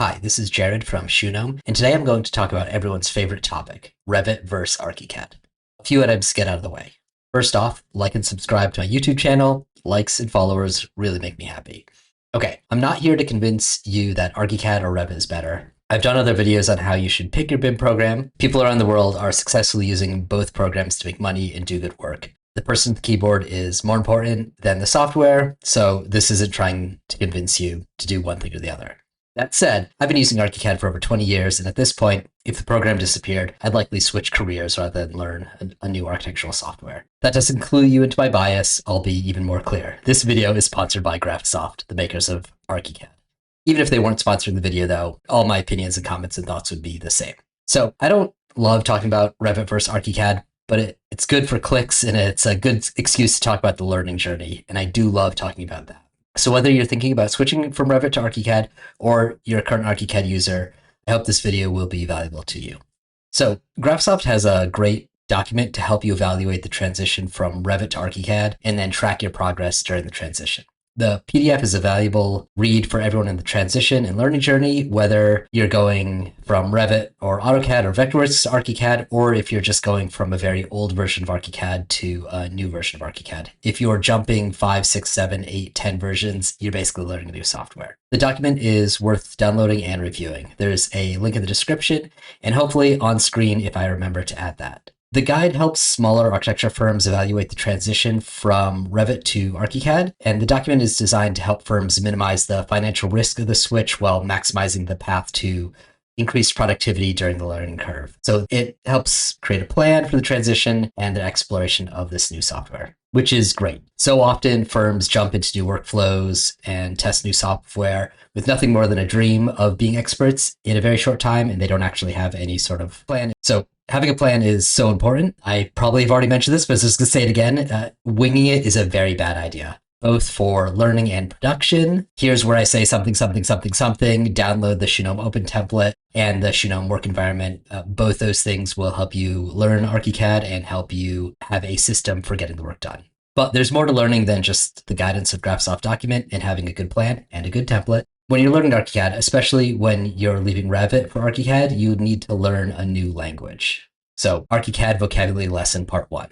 Hi, this is Jared from Shunome, and today I'm going to talk about everyone's favorite topic, Revit versus Archicad. A few items to get out of the way. First off, like and subscribe to my YouTube channel. Likes and followers really make me happy. Okay, I'm not here to convince you that Archicad or Revit is better. I've done other videos on how you should pick your BIM program. People around the world are successfully using both programs to make money and do good work. The person at the keyboard is more important than the software, so this isn't trying to convince you to do one thing or the other. That said, I've been using Archicad for over 20 years, and at this point, if the program disappeared, I'd likely switch careers rather than learn a new architectural software. That doesn't clue you into my bias. I'll be even more clear. This video is sponsored by Graphisoft, the makers of Archicad. Even if they weren't sponsoring the video, though, all my opinions and comments and thoughts would be the same. So I don't love talking about Revit versus Archicad, but it's good for clicks, and it's a good excuse to talk about the learning journey, and I do love talking about that. So whether you're thinking about switching from Revit to Archicad or you're a current Archicad user, I hope this video will be valuable to you. So Graphisoft has a great document to help you evaluate the transition from Revit to Archicad and then track your progress during the transition. The PDF is a valuable read for everyone in the transition and learning journey, whether you're going from Revit or AutoCAD or Vectorworks to Archicad, or if you're just going from a very old version of Archicad to a new version of Archicad. If you're jumping 5, 6, 7, 8, 10 versions, you're basically learning a new software. The document is worth downloading and reviewing. There's a link in the description and hopefully on screen if I remember to add that. The guide helps smaller architecture firms evaluate the transition from Revit to Archicad, and the document is designed to help firms minimize the financial risk of the switch while maximizing the path to increased productivity during the learning curve. So it helps create a plan for the transition and the exploration of this new software, which is great. So often firms jump into new workflows and test new software with nothing more than a dream of being experts in a very short time, and they don't actually have any sort of plan. So having a plan is so important. I probably have already mentioned this, but I was just going to say it again. Winging it is a very bad idea, both for learning and production. Here's where I say something, something, something, something. Download the Shunome Open template and the Shunome work environment. Both those things will help you learn Archicad and help you have a system for getting the work done. But there's more to learning than just the guidance of Graphisoft document and having a good plan and a good template. When you're learning Archicad, especially when you're leaving Revit for Archicad, you need to learn a new language. So Archicad vocabulary lesson part 1.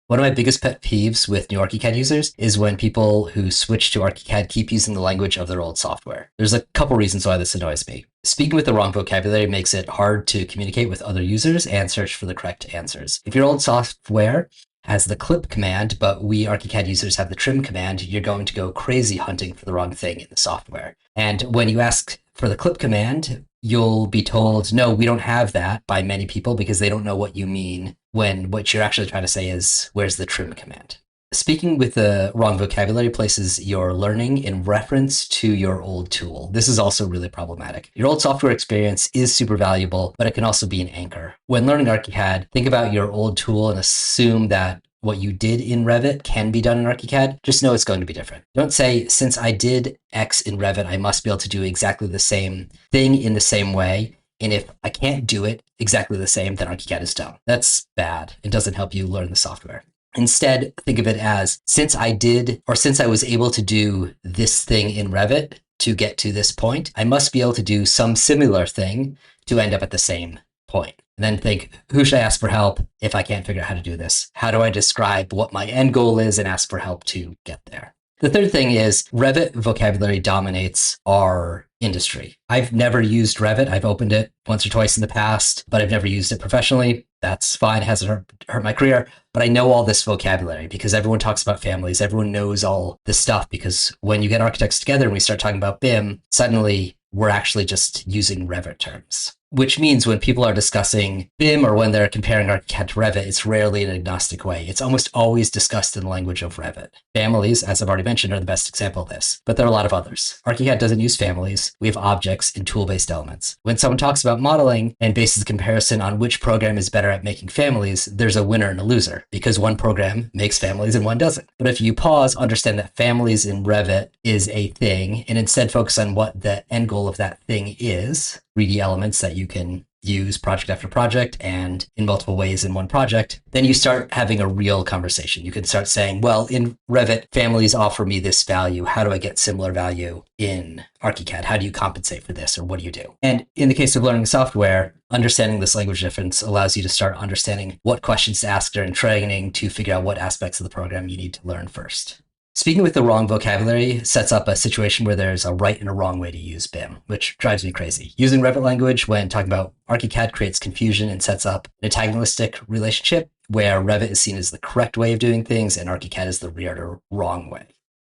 One of my biggest pet peeves with new Archicad users is when people who switch to Archicad keep using the language of their old software. There's a couple reasons why this annoys me. Speaking with the wrong vocabulary makes it hard to communicate with other users and search for the correct answers. If your old software has the clip command, but we Archicad users have the trim command, you're going to go crazy hunting for the wrong thing in the software. And when you ask for the clip command, you'll be told, no, we don't have that by many people because they don't know what you mean when what you're actually trying to say is, where's the trim command? Speaking with the wrong vocabulary places your learning in reference to your old tool. This is also really problematic. Your old software experience is super valuable, but it can also be an anchor. When learning Archicad, think about your old tool and assume that what you did in Revit can be done in Archicad. Just know it's going to be different. Don't say, since I did X in Revit, I must be able to do exactly the same thing in the same way. And if I can't do it exactly the same, then Archicad is dumb. That's bad. It doesn't help you learn the software. Instead, think of it as, since I was able to do this thing in Revit to get to this point, I must be able to do some similar thing to end up at the same point. And then think, who should I ask for help if I can't figure out how to do this? How do I describe what my end goal is and ask for help to get there? The third thing is Revit vocabulary dominates our industry. I've never used Revit. I've opened it once or twice in the past, but I've never used it professionally. That's fine. It hasn't hurt my career, but I know all this vocabulary because everyone talks about families. Everyone knows all this stuff because when you get architects together and we start talking about BIM, suddenly we're actually just using Revit terms. Which means when people are discussing BIM or when they're comparing Archicad to Revit, it's rarely in an agnostic way. It's almost always discussed in the language of Revit. Families, as I've already mentioned, are the best example of this, but there are a lot of others. Archicad doesn't use families. We have objects and tool-based elements. When someone talks about modeling and bases a comparison on which program is better at making families, there's a winner and a loser because one program makes families and one doesn't. But if you pause, understand that families in Revit is a thing, and instead focus on what the end goal of that thing is, 3D elements that you can use project after project and in multiple ways in one project, then you start having a real conversation. You can start saying, well, in Revit, families offer me this value. How do I get similar value in Archicad? How do you compensate for this, or what do you do? And in the case of learning software, understanding this language difference allows you to start understanding what questions to ask during training to figure out what aspects of the program you need to learn first. Speaking with the wrong vocabulary sets up a situation where there's a right and a wrong way to use BIM, which drives me crazy. Using Revit language when talking about Archicad creates confusion and sets up an antagonistic relationship where Revit is seen as the correct way of doing things and Archicad is the weird or wrong way.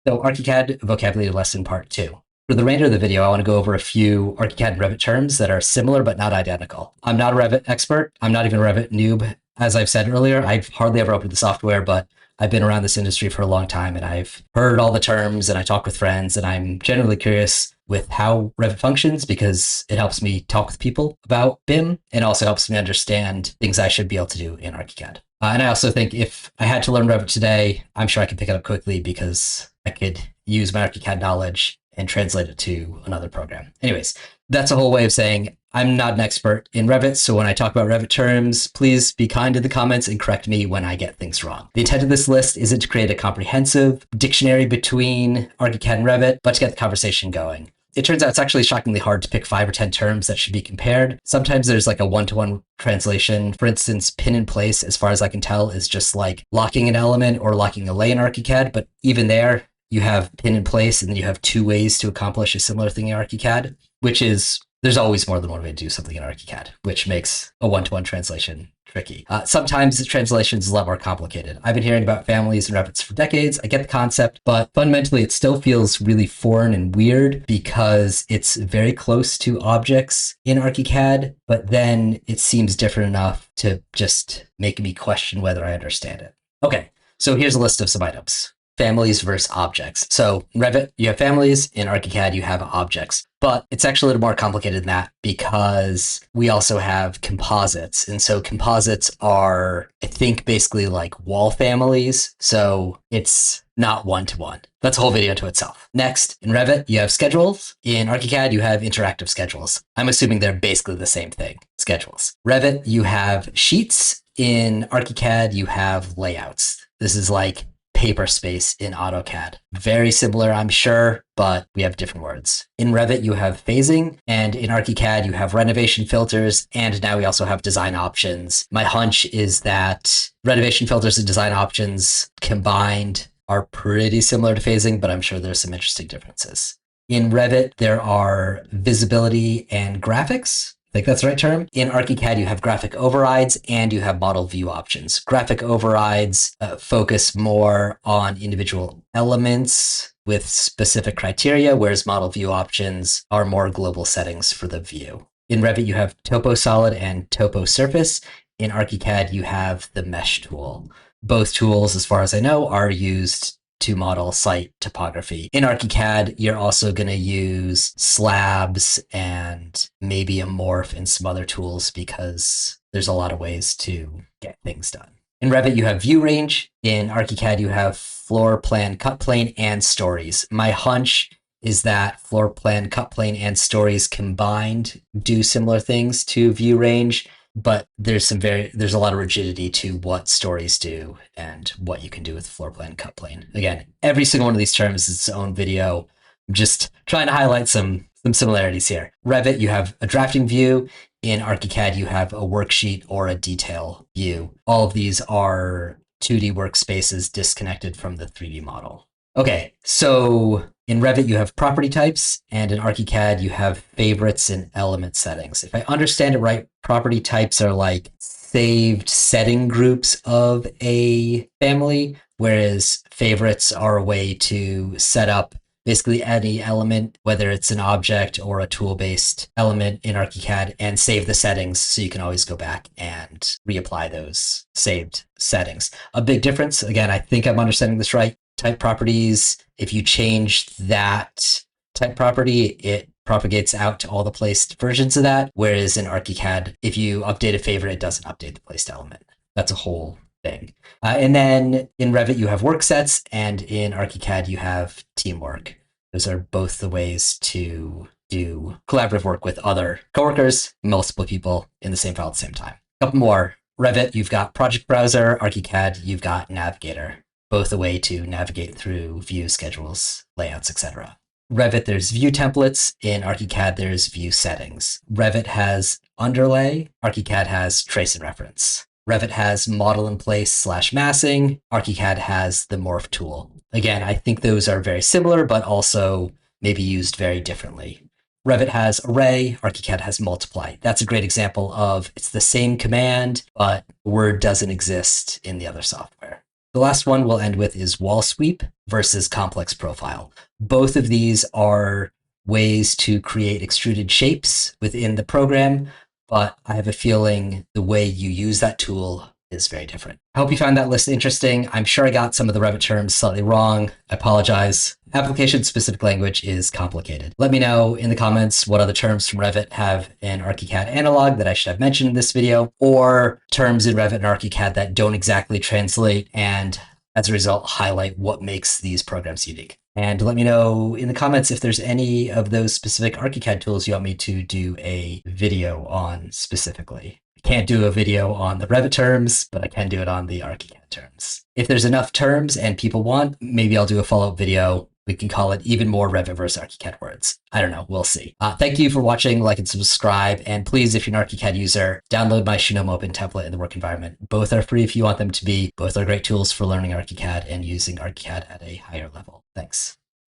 So Archicad vocabulary lesson part 2. For the remainder of the video, I want to go over a few Archicad and Revit terms that are similar but not identical. I'm not a Revit expert. I'm not even a Revit noob. As I've said earlier, I've hardly ever opened the software, but I've been around this industry for a long time and I've heard all the terms and I talk with friends and I'm generally curious with how Revit functions because it helps me talk with people about BIM and also helps me understand things I should be able to do in Archicad. And I also think if I had to learn Revit today, I'm sure I could pick it up quickly because I could use my Archicad knowledge and translate it to another program. Anyways, that's a whole way of saying I'm not an expert in Revit, so when I talk about Revit terms, please be kind in the comments and correct me when I get things wrong. The intent of this list isn't to create a comprehensive dictionary between Archicad and Revit, but to get the conversation going. It turns out it's actually shockingly hard to pick 5 or 10 terms that should be compared. Sometimes there's like a one-to-one translation. For instance, pin in place, as far as I can tell, is just like locking an element or locking a lay in Archicad, but even there, you have pin in place, and then you have 2 ways to accomplish a similar thing in Archicad, which is there's always more than one way to do something in Archicad, which makes a one-to-one translation tricky. Sometimes the translation is a lot more complicated. I've been hearing about families and Revits for decades. I get the concept, but fundamentally it still feels really foreign and weird because it's very close to objects in Archicad, but then it seems different enough to just make me question whether I understand it. Okay, so here's a list of some items. Families versus objects. So in Revit, you have families. In Archicad, you have objects. But it's actually a little more complicated than that because we also have composites. And so composites are, I think, basically like wall families. So it's not one-to-one. That's a whole video to itself. Next, in Revit, you have schedules. In Archicad, you have interactive schedules. I'm assuming they're basically the same thing, schedules. Revit, you have sheets. In Archicad, you have layouts. This is like paper space in AutoCAD. Very similar, I'm sure, but we have different words. In Revit, you have phasing, and in Archicad, you have renovation filters, and now we also have design options. My hunch is that renovation filters and design options combined are pretty similar to phasing, but I'm sure there's some interesting differences. In Revit, there are visibility and graphics. I think that's the right term. In Archicad, you have graphic overrides and you have model view options. Graphic overrides focus more on individual elements with specific criteria, whereas model view options are more global settings for the view. In Revit, you have topo solid and topo surface. In Archicad, you have the mesh tool. Both tools, as far as I know, are used to model site topography. In Archicad, you're also going to use slabs and maybe a morph and some other tools because there's a lot of ways to get things done. In Revit, you have view range. In Archicad, you have floor plan, cut plane, and stories. My hunch is that floor plan, cut plane, and stories combined do similar things to view range, but there's a lot of rigidity to what stories do and what you can do with floor plan, cut plane. Again, every single one of these terms is its own video. I'm just trying to highlight some similarities here. Revit, you have a drafting view. In Archicad, you have a worksheet or a detail view. All of these are 2D workspaces disconnected from the 3D model. Okay, so in Revit, you have property types, and in Archicad, you have favorites and element settings. If I understand it right, property types are like saved setting groups of a family, whereas favorites are a way to set up basically any element, whether it's an object or a tool-based element in Archicad, and save the settings so you can always go back and reapply those saved settings. A big difference, again, I think I'm understanding this right, type properties, if you change that type property, it propagates out to all the placed versions of that, whereas in Archicad, if you update a favorite, it doesn't update the placed element. That's a whole thing. And then in Revit, you have work sets, and in Archicad, you have teamwork. Those are both the ways to do collaborative work with other coworkers, multiple people in the same file at the same time. A couple more. Revit, you've got Project Browser. Archicad, you've got Navigator, both a way to navigate through views, schedules, layouts, etc. Revit, there's view templates. In Archicad, there's view settings. Revit has underlay. Archicad has trace and reference. Revit has model in place / massing. Archicad has the morph tool. Again, I think those are very similar, but also maybe used very differently. Revit has array, Archicad has multiply. That's a great example of it's the same command, but the word doesn't exist in the other software. The last one we'll end with is wall sweep versus complex profile. Both of these are ways to create extruded shapes within the program, but I have a feeling the way you use that tool is very different. I hope you found that list interesting. I'm sure I got some of the Revit terms slightly wrong. I apologize. Application-specific language is complicated. Let me know in the comments what other terms from Revit have an Archicad analog that I should have mentioned in this video, or terms in Revit and Archicad that don't exactly translate and as a result highlight what makes these programs unique. And let me know in the comments if there's any of those specific Archicad tools you want me to do a video on specifically. I can't do a video on the Revit terms, but I can do it on the Archicad terms. If there's enough terms and people want, maybe I'll do a follow-up video. We can call it even more Revit versus Archicad words. I don't know. We'll see. Thank you for watching. Like and subscribe. And please, if you're an Archicad user, download my Shoe Open template in the work environment. Both are free if you want them to be. Both are great tools for learning Archicad and using Archicad at a higher level. Thanks.